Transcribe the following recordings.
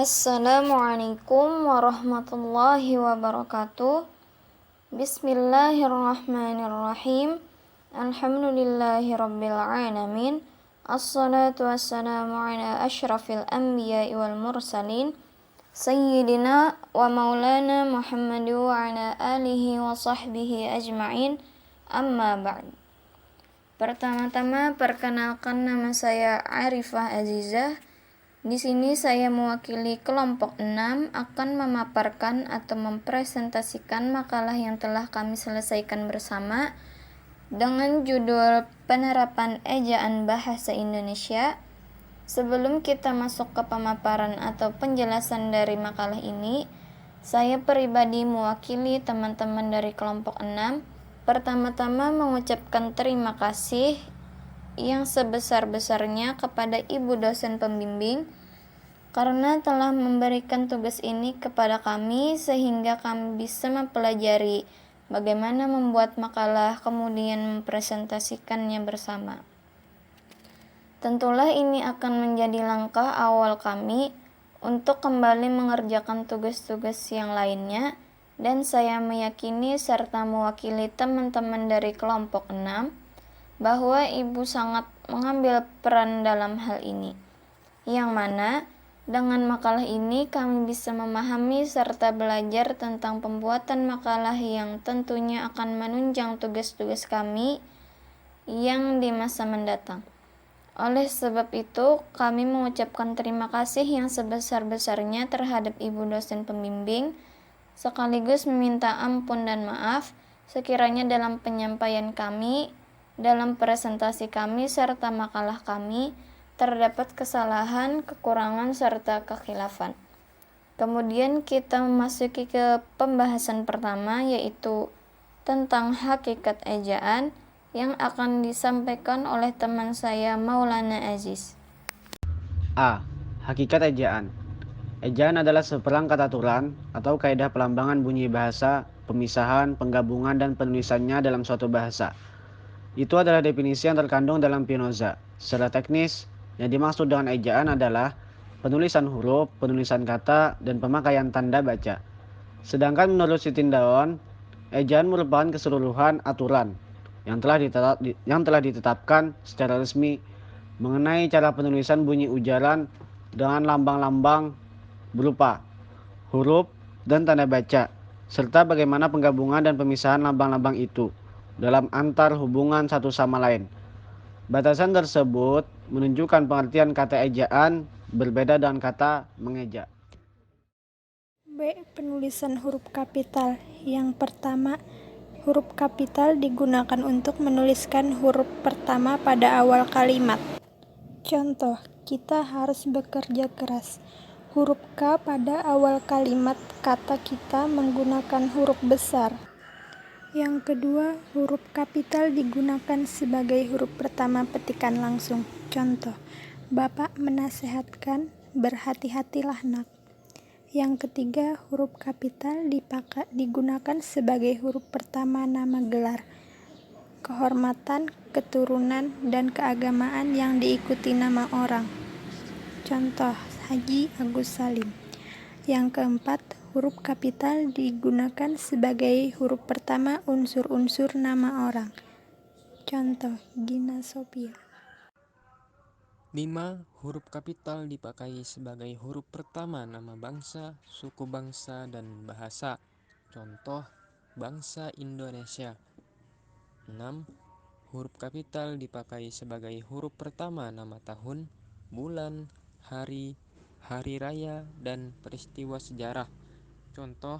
Assalamualaikum warahmatullahi wabarakatuh. Bismillahirrahmanirrahim. Alhamdulillahirabbil alamin. Assalatu wassalamu ala asyrafil anbiya'i wal mursalin Sayyidina wa maulana Muhammad wa ala alihi wa sahbihi ajma'in. Amma ba'd. Pertama-tama perkenalkan, nama saya Arifah Azizah. Di sini saya mewakili kelompok 6 akan memaparkan atau mempresentasikan makalah yang telah kami selesaikan bersama dengan judul Penerapan Ejaan Bahasa Indonesia. Sebelum kita masuk ke pemaparan atau penjelasan dari makalah ini, saya pribadi mewakili teman-teman dari kelompok 6 pertama-tama mengucapkan terima kasih yang sebesar-besarnya kepada Ibu dosen pembimbing karena telah memberikan tugas ini kepada kami sehingga kami bisa mempelajari bagaimana membuat makalah kemudian mempresentasikannya bersama. Tentulah ini akan menjadi langkah awal kami untuk kembali mengerjakan tugas-tugas yang lainnya, dan saya meyakini serta mewakili teman-teman dari kelompok 6 bahwa Ibu sangat mengambil peran dalam hal ini, yang mana dengan makalah ini kami bisa memahami serta belajar tentang pembuatan makalah yang tentunya akan menunjang tugas-tugas kami yang di masa mendatang. Oleh sebab itu, kami mengucapkan terima kasih yang sebesar-besarnya terhadap Ibu dosen pembimbing, sekaligus meminta ampun dan maaf sekiranya dalam penyampaian kami, dalam presentasi kami, serta makalah kami terdapat kesalahan, kekurangan, serta kekhilafan. Kemudian kita memasuki ke pembahasan pertama, yaitu tentang hakikat ejaan yang akan disampaikan oleh teman saya Maulana Aziz. A. Hakikat ejaan. Ejaan adalah seperangkat aturan atau kaidah pelambangan bunyi bahasa, pemisahan, penggabungan, dan penulisannya dalam suatu bahasa. Itu adalah definisi yang terkandung dalam Spinoza. Secara teknis, yang dimaksud dengan ejaan adalah penulisan huruf, penulisan kata, dan pemakaian tanda baca. Sedangkan menurut Sitindaon, ejaan merupakan keseluruhan aturan yang telah ditetapkan secara resmi mengenai cara penulisan bunyi ujaran dengan lambang-lambang berupa huruf dan tanda baca, serta bagaimana penggabungan dan pemisahan lambang-lambang itu dalam antar hubungan satu sama lain. Batasan tersebut menunjukkan pengertian kata ejaan berbeda dengan kata mengeja. B. Penulisan huruf kapital. Yang pertama, huruf kapital digunakan untuk menuliskan huruf pertama pada awal kalimat. Contoh, kita harus bekerja keras. Huruf K pada awal kalimat kata kita menggunakan huruf besar. Yang kedua, huruf kapital digunakan sebagai huruf pertama petikan langsung. Contoh, Bapak menasehatkan, berhati-hatilah nak. Yang ketiga, huruf kapital digunakan sebagai huruf pertama nama gelar, kehormatan, keturunan, dan keagamaan yang diikuti nama orang. Contoh, Haji Agus Salim. Yang keempat, huruf kapital digunakan sebagai huruf pertama unsur-unsur nama orang. Contoh, Gina Sophia. 5. Huruf kapital dipakai sebagai huruf pertama nama bangsa, suku bangsa, dan bahasa. Contoh, bangsa Indonesia. 6. Huruf kapital dipakai sebagai huruf pertama nama tahun, bulan, hari, hari raya, dan peristiwa sejarah. Contoh,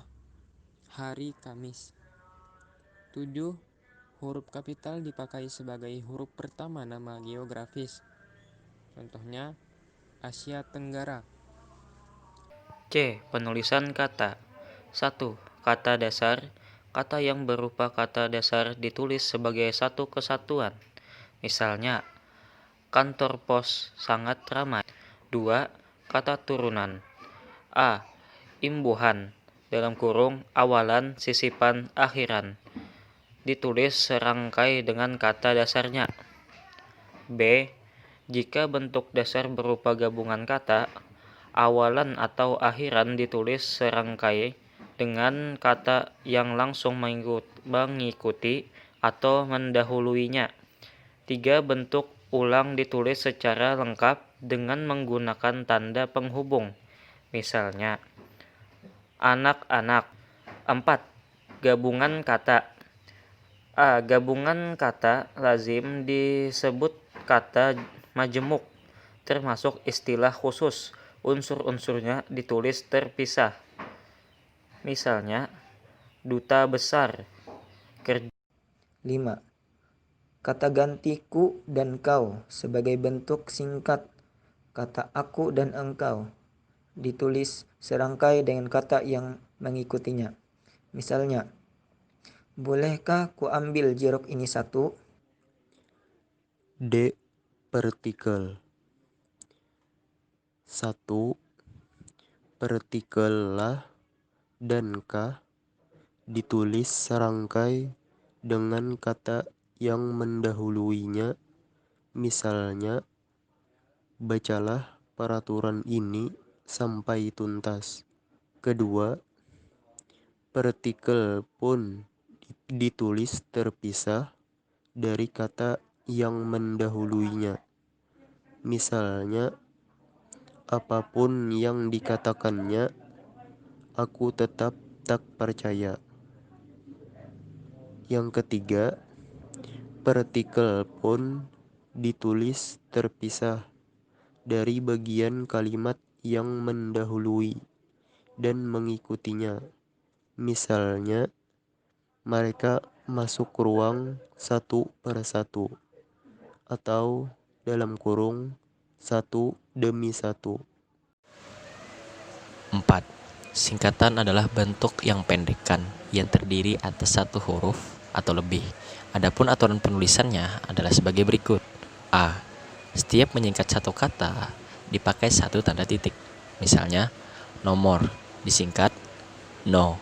hari Kamis. 7. Huruf kapital dipakai sebagai huruf pertama nama geografis. Contohnya, Asia Tenggara. C. Penulisan kata. 1. Kata dasar. Kata yang berupa kata dasar ditulis sebagai satu kesatuan. Misalnya, kantor pos sangat ramai. 2. Kata turunan. A. Imbuhan (awalan, sisipan, akhiran) ditulis serangkai dengan kata dasarnya. B. Jika bentuk dasar berupa gabungan kata, Awalan atau akhiran ditulis serangkai dengan kata yang langsung mengikuti atau mendahuluinya. 3. Bentuk ulang ditulis secara lengkap dengan menggunakan tanda penghubung. Misalnya, anak-anak. 4. Gabungan kata. A. Gabungan kata lazim disebut kata majemuk, termasuk istilah khusus. Unsur-unsurnya ditulis terpisah. Misalnya, duta besar, 5. Kata ganti ku dan kau sebagai bentuk singkat kata aku dan engkau ditulis serangkai dengan kata yang mengikutinya. Misalnya, bolehkah ku ambil jeruk ini satu? D. Partikel. 1. Partikel lah dan kah ditulis serangkai dengan kata yang mendahuluinya. Misalnya, bacalah peraturan ini sampai tuntas. Kedua, partikel pun ditulis terpisah dari kata yang mendahuluinya. Misalnya, apapun yang dikatakannya, aku tetap tak percaya. Yang ketiga, partikel pun ditulis terpisah dari bagian kalimat yang mendahului dan mengikutinya. Misalnya, mereka masuk ruang satu per satu, atau dalam kurung satu demi satu. 4. Singkatan adalah bentuk yang pendekan yang terdiri atas satu huruf atau lebih. Adapun aturan penulisannya adalah sebagai berikut. A. Setiap menyingkat satu kata dipakai satu tanda titik. Misalnya, nomor disingkat no.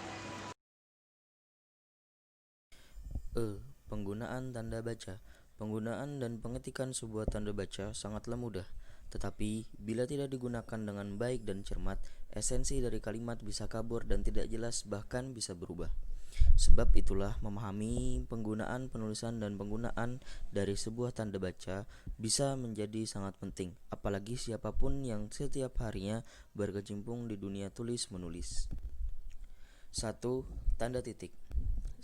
E. Penggunaan tanda baca. Penggunaan dan pengetikan sebuah tanda baca sangatlah mudah. Tetapi, bila tidak digunakan dengan baik dan cermat, esensi dari kalimat bisa kabur dan tidak jelas, bahkan bisa berubah. Sebab itulah memahami penggunaan penulisan dan penggunaan dari sebuah tanda baca bisa menjadi sangat penting, apalagi siapapun yang setiap harinya berkecimpung di dunia tulis-menulis. 1. Tanda titik.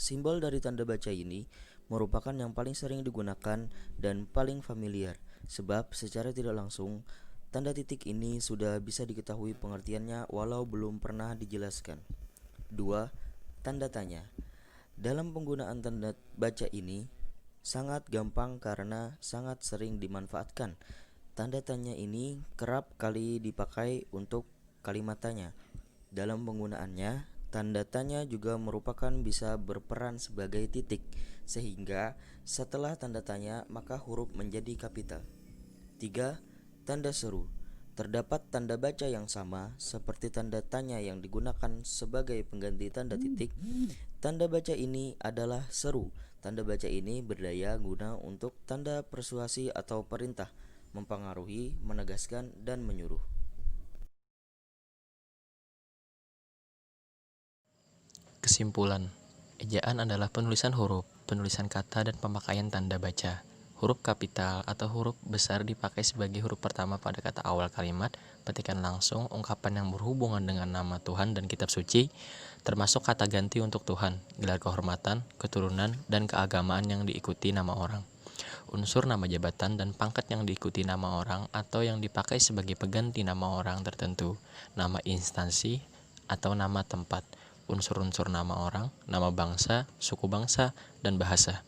Simbol dari tanda baca ini merupakan yang paling sering digunakan dan paling familiar, sebab secara tidak langsung tanda titik ini sudah bisa diketahui pengertiannya walau belum pernah dijelaskan. 2. Tanda tanya. Dalam penggunaan tanda baca ini sangat gampang karena sangat sering dimanfaatkan. Tanda tanya ini kerap kali dipakai untuk kalimat tanya. Dalam penggunaannya, tanda tanya juga merupakan bisa berperan sebagai titik, sehingga setelah tanda tanya maka huruf menjadi kapital. 3. Tanda seru. Terdapat tanda baca yang sama seperti tanda tanya yang digunakan sebagai pengganti tanda titik. Tanda baca ini adalah seru. Tanda baca ini berdaya guna untuk tanda persuasi atau perintah, mempengaruhi, menegaskan, dan menyuruh. Kesimpulan, ejaan adalah penulisan huruf, penulisan kata, dan pemakaian tanda baca. Huruf kapital atau huruf besar dipakai sebagai huruf pertama pada kata awal kalimat, petikan langsung, ungkapan yang berhubungan dengan nama Tuhan dan kitab suci, termasuk kata ganti untuk Tuhan, gelar kehormatan, keturunan, dan keagamaan yang diikuti nama orang. Unsur nama jabatan dan pangkat yang diikuti nama orang atau yang dipakai sebagai pengganti nama orang tertentu, nama instansi atau nama tempat, unsur-unsur nama orang, nama bangsa, suku bangsa, dan bahasa,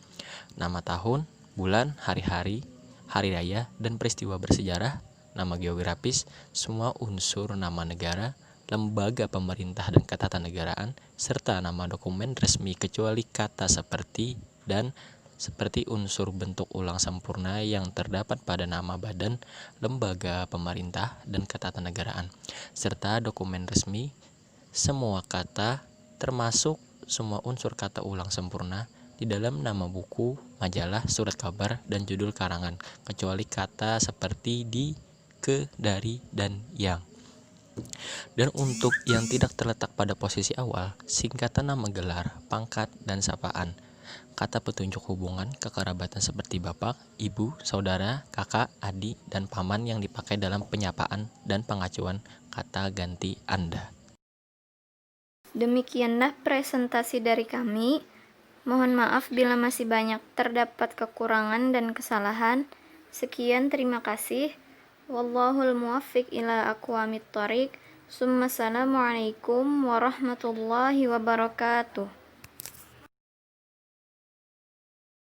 nama tahun, bulan, hari-hari, hari raya, dan peristiwa bersejarah, nama geografis, semua unsur nama negara, lembaga pemerintah dan ketatanegaraan, serta nama dokumen resmi kecuali kata seperti dan seperti unsur bentuk ulang sempurna yang terdapat pada nama badan, lembaga pemerintah, dan ketatanegaraan, serta dokumen resmi, semua kata termasuk semua unsur kata ulang sempurna di dalam nama buku, majalah, surat kabar, dan judul karangan, kecuali kata seperti di, ke, dari, dan yang. Dan untuk yang tidak terletak pada posisi awal, singkatan nama gelar, pangkat, dan sapaan. Kata petunjuk hubungan kekerabatan seperti bapak, ibu, saudara, kakak, adik, dan paman yang dipakai dalam penyapaan dan pengacuan kata ganti Anda. Demikianlah presentasi dari kami. Mohon maaf bila masih banyak terdapat kekurangan dan kesalahan. Sekian, terima kasih. Wallahul muwaffiq ila aqwamit thoriq. Assalamualaikum warahmatullahi wabarakatuh.